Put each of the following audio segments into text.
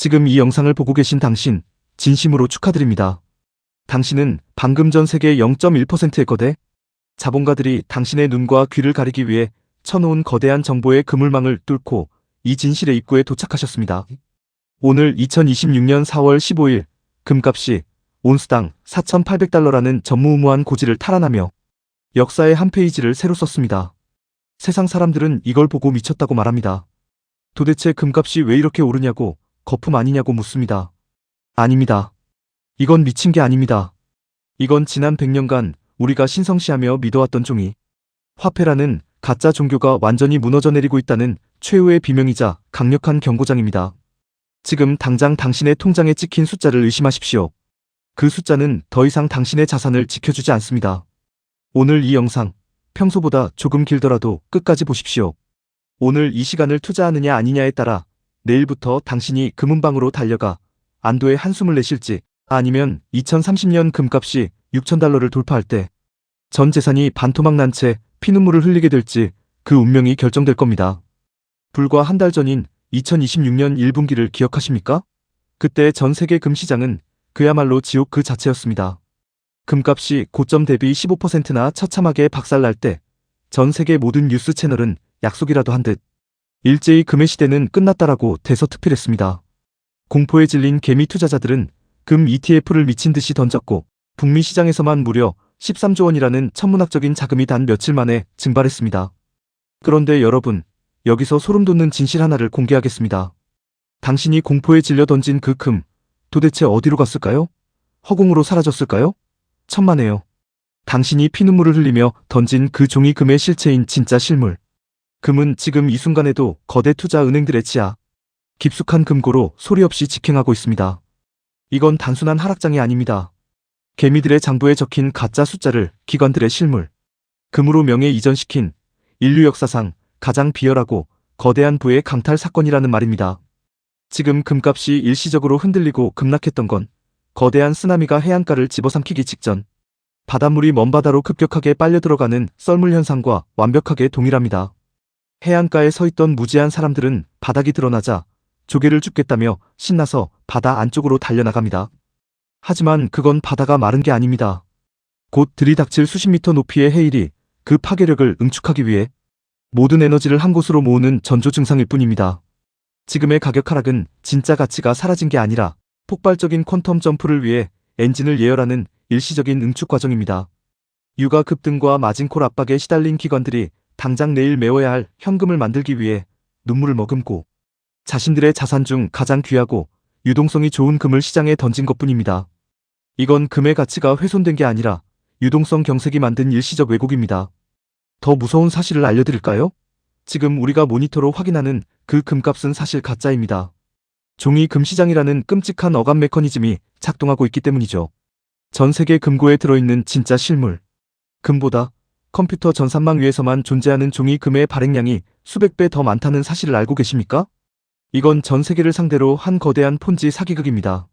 지금 이 영상을 보고 계신 당신, 진심으로 축하드립니다. 당신은 방금 전 세계 0.1%의 거대 자본가들이 당신의 눈과 귀를 가리기 위해 쳐놓은 거대한 정보의 그물망을 뚫고 이 진실의 입구에 도착하셨습니다. 오늘 2026년 4월 15일 금값이 온스당 4,800달러라는 전무후무한 고지를 탈환하며 역사의 한 페이지를 새로 썼습니다. 세상 사람들은 이걸 보고 미쳤다고 말합니다. 도대체 금값이 왜 이렇게 오르냐고, 거품 아니냐고 묻습니다. 아닙니다. 이건 미친 게 아닙니다. 이건 지난 100년간 우리가 신성시하며 믿어왔던 종이 화폐라는 가짜 종교가 완전히 무너져 내리고 있다는 최후의 비명이자 강력한 경고장입니다. 지금 당장 당신의 통장에 찍힌 숫자를 의심하십시오. 그 숫자는 더 이상 당신의 자산을 지켜주지 않습니다. 오늘 이 영상, 평소보다 조금 길더라도 끝까지 보십시오. 오늘 이 시간을 투자하느냐 아니냐에 따라 내일부터 당신이 금은방으로 달려가 안도의 한숨을 내쉴지, 아니면 2030년 금값이 6,000달러를 돌파할 때 전 재산이 반토막 난 채 피눈물을 흘리게 될지 그 운명이 결정될 겁니다. 불과 한 달 전인 2026년 1분기를 기억하십니까? 그때 전 세계 금시장은 그야말로 지옥 그 자체였습니다. 금값이 고점 대비 15%나 처참하게 박살날 때 전 세계 모든 뉴스 채널은 약속이라도 한 듯 일제히 금의 시대는 끝났다라고 대서특필했습니다. 공포에 질린 개미 투자자들은 금 ETF를 미친 듯이 던졌고 북미 시장에서만 무려 13조 원이라는 천문학적인 자금이 단 며칠 만에 증발했습니다. 그런데 여러분, 여기서 소름 돋는 진실 하나를 공개하겠습니다. 당신이 공포에 질려 던진 그 금, 도대체 어디로 갔을까요? 허공으로 사라졌을까요? 천만에요. 당신이 피눈물을 흘리며 던진 그 종이 금의 실체인 진짜 실물. 금은 지금 이 순간에도 거대 투자 은행들의 지하 깊숙한 금고로 소리 없이 직행하고 있습니다. 이건 단순한 하락장이 아닙니다. 개미들의 장부에 적힌 가짜 숫자를 기관들의 실물, 금으로 명예 이전시킨 인류 역사상 가장 비열하고 거대한 부의 강탈 사건이라는 말입니다. 지금 금값이 일시적으로 흔들리고 급락했던 건 거대한 쓰나미가 해안가를 집어삼키기 직전 바닷물이 먼바다로 급격하게 빨려 들어가는 썰물 현상과 완벽하게 동일합니다. 해안가에 서 있던 무지한 사람들은 바닥이 드러나자 조개를 줍겠다며 신나서 바다 안쪽으로 달려나갑니다. 하지만 그건 바다가 마른 게 아닙니다. 곧 들이닥칠 수십 미터 높이의 해일이 그 파괴력을 응축하기 위해 모든 에너지를 한 곳으로 모으는 전조 증상일 뿐입니다. 지금의 가격 하락은 진짜 가치가 사라진 게 아니라 폭발적인 퀀텀 점프를 위해 엔진을 예열하는 일시적인 응축 과정입니다. 유가 급등과 마진콜 압박에 시달린 기관들이 당장 내일 메워야 할 현금을 만들기 위해 눈물을 머금고 자신들의 자산 중 가장 귀하고 유동성이 좋은 금을 시장에 던진 것뿐입니다. 이건 금의 가치가 훼손된 게 아니라 유동성 경색이 만든 일시적 왜곡입니다. 더 무서운 사실을 알려드릴까요? 지금 우리가 모니터로 확인하는 그 금값은 사실 가짜입니다. 종이 금시장이라는 끔찍한 어감 메커니즘이 작동하고 있기 때문이죠. 전 세계 금고에 들어있는 진짜 실물. 금보다 컴퓨터 전산망 위에서만 존재하는 종이 금의 발행량이 수백 배 더 많다는 사실을 알고 계십니까? 이건 전 세계를 상대로 한 거대한 폰지 사기극입니다.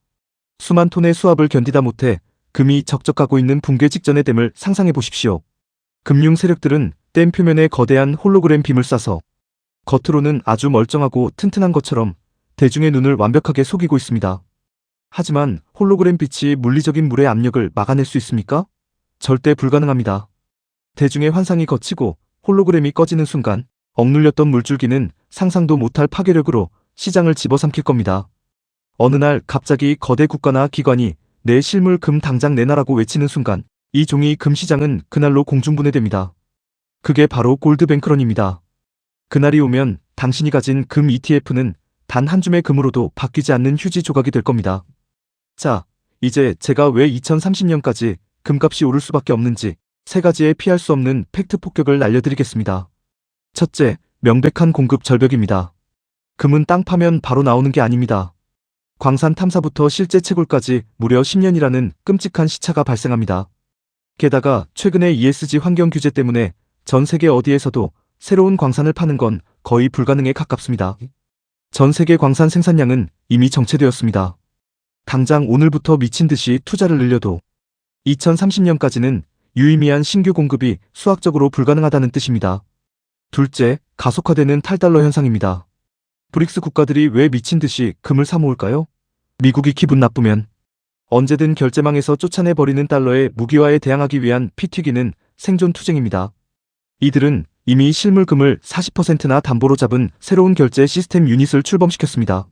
수만 톤의 수압을 견디다 못해 금이 적적하고 있는 붕괴 직전의 댐을 상상해 보십시오. 금융 세력들은 댐 표면에 거대한 홀로그램 빔을 쏴서 겉으로는 아주 멀쩡하고 튼튼한 것처럼 대중의 눈을 완벽하게 속이고 있습니다. 하지만 홀로그램 빛이 물리적인 물의 압력을 막아낼 수 있습니까? 절대 불가능합니다. 대중의 환상이 거치고 홀로그램이 꺼지는 순간 억눌렸던 물줄기는 상상도 못할 파괴력으로 시장을 집어삼킬 겁니다. 어느 날 갑자기 거대 국가나 기관이 내 실물 금 당장 내놔라고 외치는 순간 이 종이 금 시장은 그날로 공중분해됩니다. 그게 바로 골드뱅크런입니다. 그날이 오면 당신이 가진 금 ETF는 단 한 줌의 금으로도 바뀌지 않는 휴지 조각이 될 겁니다. 자, 이제 제가 왜 2030년까지 금값이 오를 수밖에 없는지 세 가지의 피할 수 없는 팩트 폭격을 알려드리겠습니다. 첫째, 명백한 공급 절벽입니다. 금은 땅 파면 바로 나오는 게 아닙니다. 광산 탐사부터 실제 채굴까지 무려 10년이라는 끔찍한 시차가 발생합니다. 게다가 최근의 ESG 환경 규제 때문에 전 세계 어디에서도 새로운 광산을 파는 건 거의 불가능에 가깝습니다. 전 세계 광산 생산량은 이미 정체되었습니다. 당장 오늘부터 미친 듯이 투자를 늘려도 2030년까지는 유의미한 신규 공급이 수학적으로 불가능하다는 뜻입니다. 둘째, 가속화되는 탈달러 현상입니다. 브릭스 국가들이 왜 미친 듯이 금을 사모을까요? 미국이 기분 나쁘면 언제든 결제망에서 쫓아내버리는 달러의 무기화에 대항하기 위한 피 튀기는 생존 투쟁입니다. 이들은 이미 실물금을 40%나 담보로 잡은 새로운 결제 시스템 유닛을 출범시켰습니다.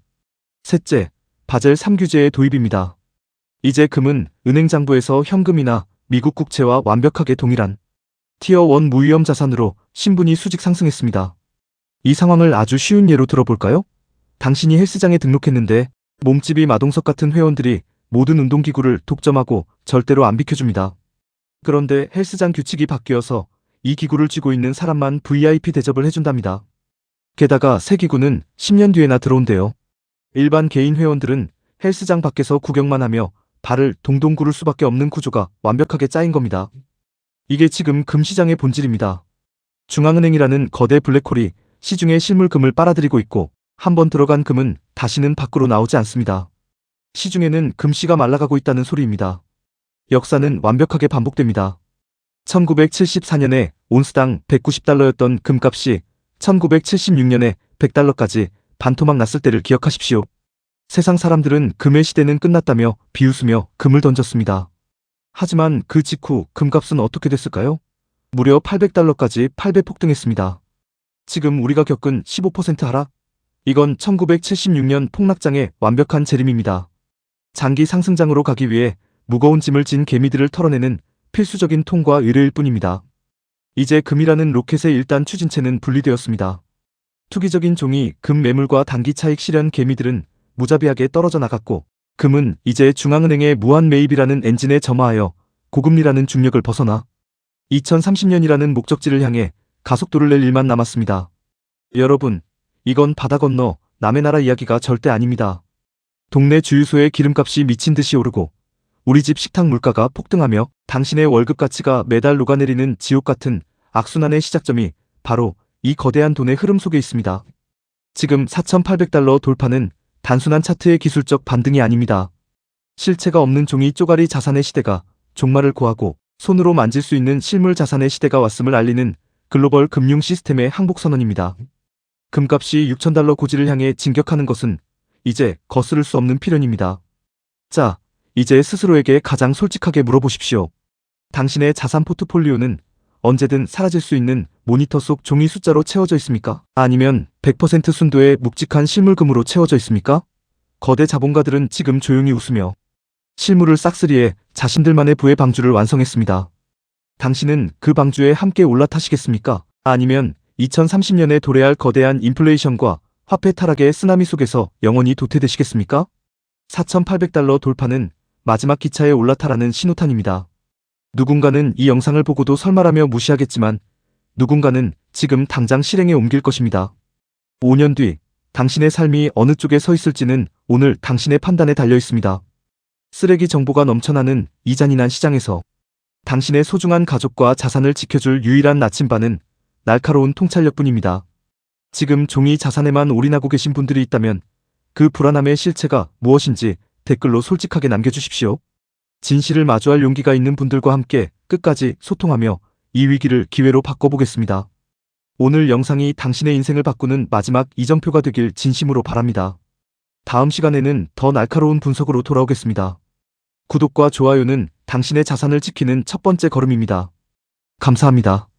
셋째, 바젤 3 규제의 도입입니다. 이제 금은 은행 장부에서 현금이나 미국 국채와 완벽하게 동일한 티어 1 무위험 자산으로 신분이 수직 상승했습니다. 이 상황을 아주 쉬운 예로 들어볼까요? 당신이 헬스장에 등록했는데 몸집이 마동석 같은 회원들이 모든 운동기구를 독점하고 절대로 안 비켜줍니다. 그런데 헬스장 규칙이 바뀌어서 이 기구를 쥐고 있는 사람만 VIP 대접을 해준답니다. 게다가 새 기구는 10년 뒤에나 들어온대요. 일반 개인 회원들은 헬스장 밖에서 구경만 하며 발을 동동 구를 수밖에 없는 구조가 완벽하게 짜인 겁니다. 이게 지금 금시장의 본질입니다. 중앙은행이라는 거대 블랙홀이 시중에 실물금을 빨아들이고 있고 한번 들어간 금은 다시는 밖으로 나오지 않습니다. 시중에는 금씨가 말라가고 있다는 소리입니다. 역사는 완벽하게 반복됩니다. 1974년에 온스당 190달러였던 금값이 1976년에 100달러까지 반토막 났을 때를 기억하십시오. 세상 사람들은 금의 시대는 끝났다며 비웃으며 금을 던졌습니다. 하지만 그 직후 금값은 어떻게 됐을까요? 무려 800달러까지 8배 폭등했습니다. 지금 우리가 겪은 15% 하락? 이건 1976년 폭락장의 완벽한 재림입니다. 장기 상승장으로 가기 위해 무거운 짐을 진 개미들을 털어내는 필수적인 통과 의뢰일 뿐입니다. 이제 금이라는 로켓의 1단 추진체는 분리되었습니다. 투기적인 종이 금 매물과 단기 차익 실현 개미들은 무자비하게 떨어져 나갔고 금은 이제 중앙은행의 무한 매입이라는 엔진에 점화하여 고금리라는 중력을 벗어나 2030년이라는 목적지를 향해 가속도를 낼 일만 남았습니다. 여러분, 이건 바다 건너 남의 나라 이야기가 절대 아닙니다. 동네 주유소의 기름값이 미친 듯이 오르고 우리 집 식탁 물가가 폭등하며 당신의 월급 가치가 매달 녹아내리는 지옥 같은 악순환의 시작점이 바로 이 거대한 돈의 흐름 속에 있습니다. 지금 4,800달러 돌파는 단순한 차트의 기술적 반등이 아닙니다. 실체가 없는 종이 쪼가리 자산의 시대가 종말을 고하고 손으로 만질 수 있는 실물 자산의 시대가 왔음을 알리는 글로벌 금융 시스템의 항복 선언입니다. 금값이 6,000달러 고지를 향해 진격하는 것은 이제 거스를 수 없는 필연입니다. 자, 이제 스스로에게 가장 솔직하게 물어보십시오. 당신의 자산 포트폴리오는 언제든 사라질 수 있는 모니터 속 종이 숫자로 채워져 있습니까? 아니면 100% 순도의 묵직한 실물금으로 채워져 있습니까? 거대 자본가들은 지금 조용히 웃으며 실물을 싹쓸이해 자신들만의 부의 방주를 완성했습니다. 당신은 그 방주에 함께 올라타시겠습니까? 아니면 2030년에 도래할 거대한 인플레이션과 화폐 타락의 쓰나미 속에서 영원히 도태되시겠습니까? 4,800달러 돌파는 마지막 기차에 올라타라는 신호탄입니다. 누군가는 이 영상을 보고도 설마라며 무시하겠지만 누군가는 지금 당장 실행에 옮길 것입니다. 5년 뒤 당신의 삶이 어느 쪽에 서 있을지는 오늘 당신의 판단에 달려 있습니다. 쓰레기 정보가 넘쳐나는 이 잔인한 시장에서 당신의 소중한 가족과 자산을 지켜줄 유일한 나침반은 날카로운 통찰력뿐입니다. 지금 종이 자산에만 올인하고 계신 분들이 있다면 그 불안함의 실체가 무엇인지 댓글로 솔직하게 남겨주십시오. 진실을 마주할 용기가 있는 분들과 함께 끝까지 소통하며 이 위기를 기회로 바꿔보겠습니다. 오늘 영상이 당신의 인생을 바꾸는 마지막 이정표가 되길 진심으로 바랍니다. 다음 시간에는 더 날카로운 분석으로 돌아오겠습니다. 구독과 좋아요는 당신의 자산을 지키는 첫 번째 걸음입니다. 감사합니다.